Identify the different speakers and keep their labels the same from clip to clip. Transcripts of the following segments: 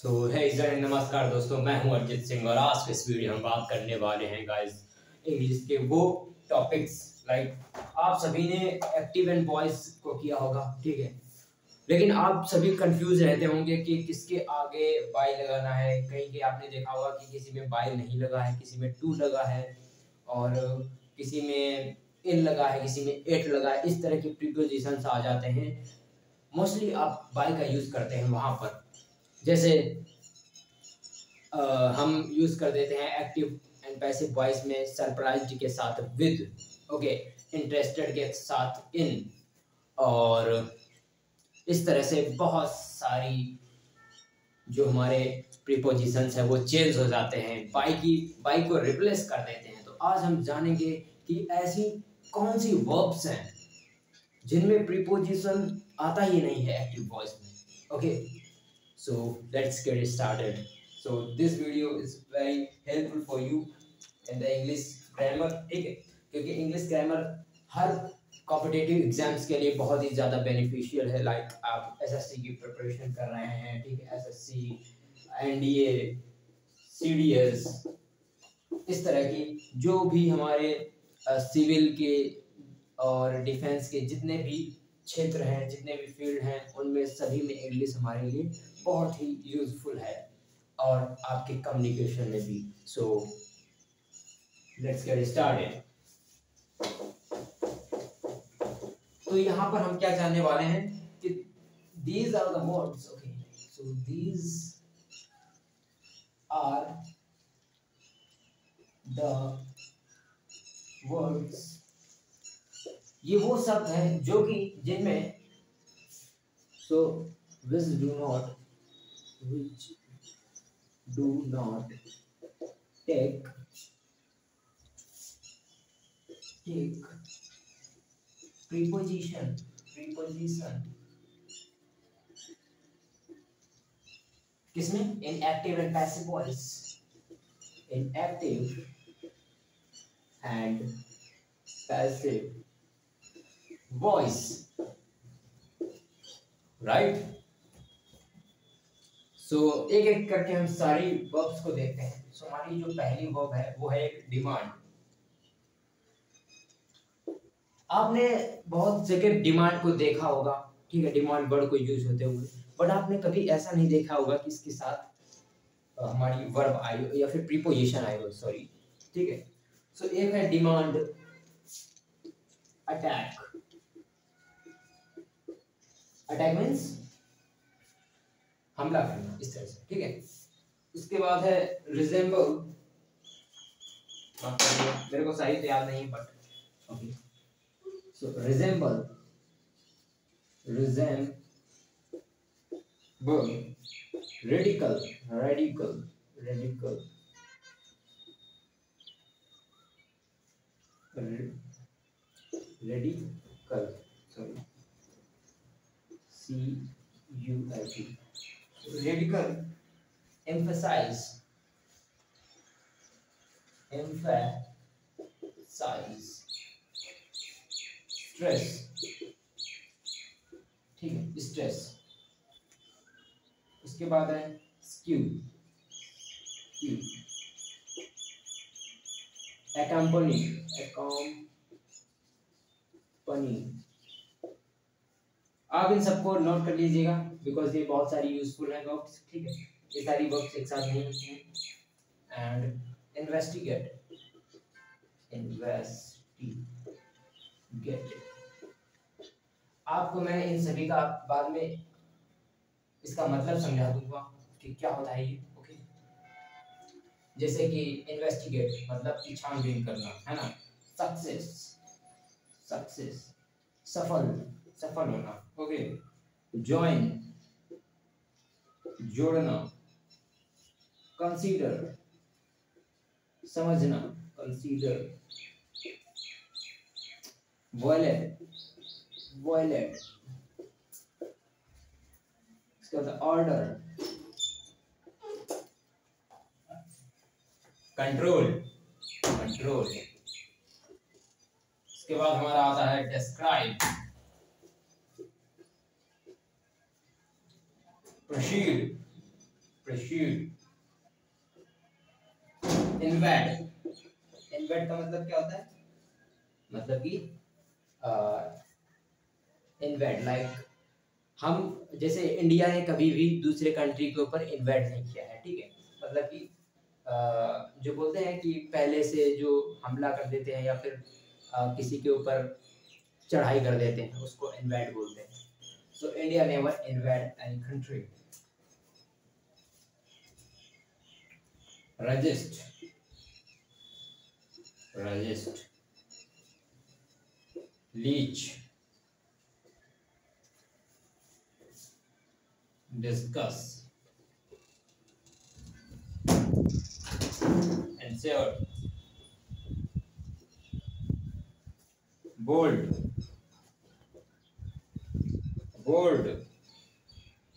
Speaker 1: सो नमस्कार दोस्तों, मैं हूं अरिजीत सिंह और आज के इस वीडियो में हम बात करने वाले हैं गाइस इंग्लिश के वो टॉपिक्स लाइक आप सभी ने एक्टिव एंड वॉइस को किया होगा, ठीक है। लेकिन आप सभी कंफ्यूज रहते होंगे कि किसके आगे बाई लगाना है। कहीं के आपने देखा होगा कि किसी में बाई नहीं लगा है, किसी में टू लगा है और किसी में इन लगा है, किसी में एट लगा है। इस तरह के प्रीपोजिशंस आ जाते हैं। मोस्टली आप बाई का यूज करते हैं वहां पर, जैसे हम यूज कर देते हैं एक्टिव एंड पैसिव वॉइस में सरप्राइज्ड के साथ विद, ओके, इंटरेस्टेड के साथ इन, और इस तरह से बहुत सारी जो हमारे प्रीपोजिशंस है वो चेंज हो जाते हैं, बाई को रिप्लेस कर देते हैं। तो आज हम जानेंगे कि ऐसी कौन सी वर्ब्स हैं जिनमें प्रीपोजिशन आता ही नहीं है एक्टिव वॉइस में। Okay, so let's get started. So this video is very helpful for you in the English grammar, ठीक है, क्योंकि इंग्लिश ग्रामर हर कॉम्पिटिटिव एग्जाम्स के लिए बहुत ही ज़्यादा बेनिफिशियल है। लाइक आप एसएससी की प्रिपरेशन कर रहे हैं, ठीक है, एसएससी, एनडीए, सीडीएस, इस तरह की जो भी हमारे सिविल के और डिफेंस के जितने भी क्षेत्र हैं, जितने भी फील्ड हैं, उनमें सभी में इंग्लिश हमारे लिए बहुत ही यूजफुल है और आपके कम्युनिकेशन में भी। So let's get started. तो यहाँ पर हम क्या जानने वाले हैं कि these are the words, okay, so these are the words, ये वो शब्द हैं जो कि जिनमें so which do not take preposition किसमें? in active and passive voice, in active and passive voice, right? सो एक एक करके हम सारी वर्ब्स को देखते हैं। सो हमारी जो पहली वर्ब है वो है एक डिमांड। आपने बहुत जगह डिमांड को देखा होगा, ठीक है, डिमांड वर्ड को यूज होते हुए, बट आपने कभी ऐसा नहीं देखा होगा कि इसके साथ हमारी वर्ब आई हो या फिर प्रीपोजिशन आई हो, सॉरी, ठीक है। सो एक है डिमांड अटैक। अटैक मीन्स हमला करना, इस तरह से, ठीक है। उसके बाद है रिजेंबल, मेरे को सही तो याद नहीं but okay. So resemble, radical, sorry, CULT, radical, emphasize, stress, ठीक है, stress। उसके बाद है skew, accompany, आप इन सबको नोट कर लीजिएगा बिकॉज ये बहुत सारी यूजफुल है वर्ब्स, ठीक है। ये सारी वर्ब्स एक साथ नहीं होती हैं। एंड इन्वेस्टिगेट, आपको मैं इन सभी का बाद में इसका मतलब समझा दूंगा कि क्या होता है ये, ओके। जैसे कि इन्वेस्टिगेट मतलब कि छानबीन करना, है ना। सक्सेस, सफल होना, ओके। जॉइन, जोड़ना। कंसीडर, समझना, वॉयलेट, इसके बाद ऑर्डर, कंट्रोल। इसके बाद हमारा आता है describe, proceed, proceed. Invade, invade का मतलब क्या होता है? मतलब कि इन्वेड लाइक हम, जैसे इंडिया ने कभी भी दूसरे कंट्री के ऊपर इन्वेड नहीं किया है, ठीक है। मतलब कि जो बोलते हैं कि पहले से जो हमला कर देते हैं या फिर किसी के ऊपर चढ़ाई कर देते हैं, उसको इन्वेड बोलते हैं। So India never invade any country. Resist, resist, leach, discuss, ensure, bold, bold,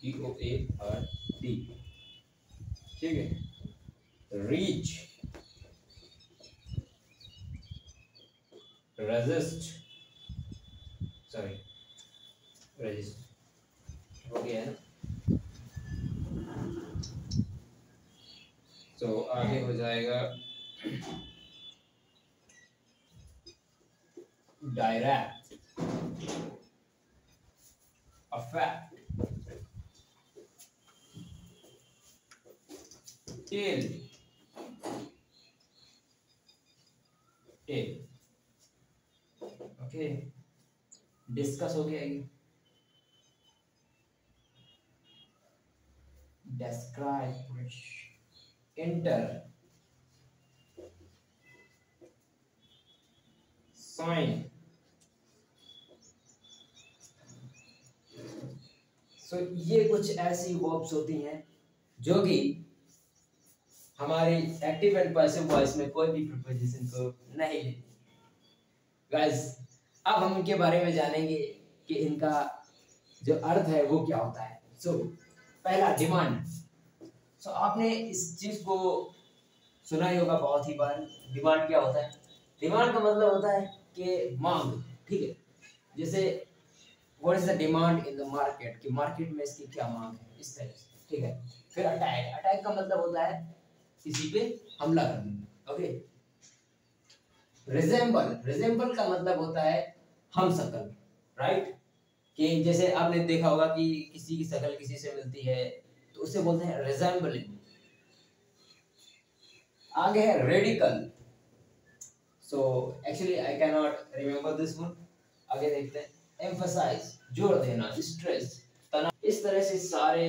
Speaker 1: BOARD, ठीक है। रीच, resist, सॉरी रजिस्ट हो गया है ना। तो आगे हो जाएगा direct, affect, tell, tell, okay. Discuss हो गया ये। Describe, inter, sign. सो ये कुछ ऐसी वर्ब्स होती हैं जो कि हमारी एक्टिव एंड पैसिव वॉइस में कोई भी प्रीपोजिशन को नहीं लेती। गाइस, अब हम इनके बारे में जानेंगे कि इनका जो अर्थ है वो क्या होता है। सो पहला, डिमांड। सो आपने इस चीज को सुना ही होगा बहुत ही बार। डिमांड क्या होता है? डिमांड का मतलब होता है कि मांग, ठीक है। जैसे what is the demand in the market, कि मार्केट में इसकी क्या मांग है, इस तरह से, ठीक है। फिर अटैक, अटैक का मतलब होता है किसी पे हमला करना, ओके। रिजेंबल, रिजेंबल का मतलब होता है हम शक्ल, राइट। कि जैसे आपने देखा होगा कि किसी की शक्ल किसी से मिलती है तो उसे बोलते हैं रिजेंबलिंग। आगे है radical. So actually I can not remember this one. आगे देखते हैं। एम्फसाइज, जोर देना, स्ट्रेस, तनाव। इस तरह से सारे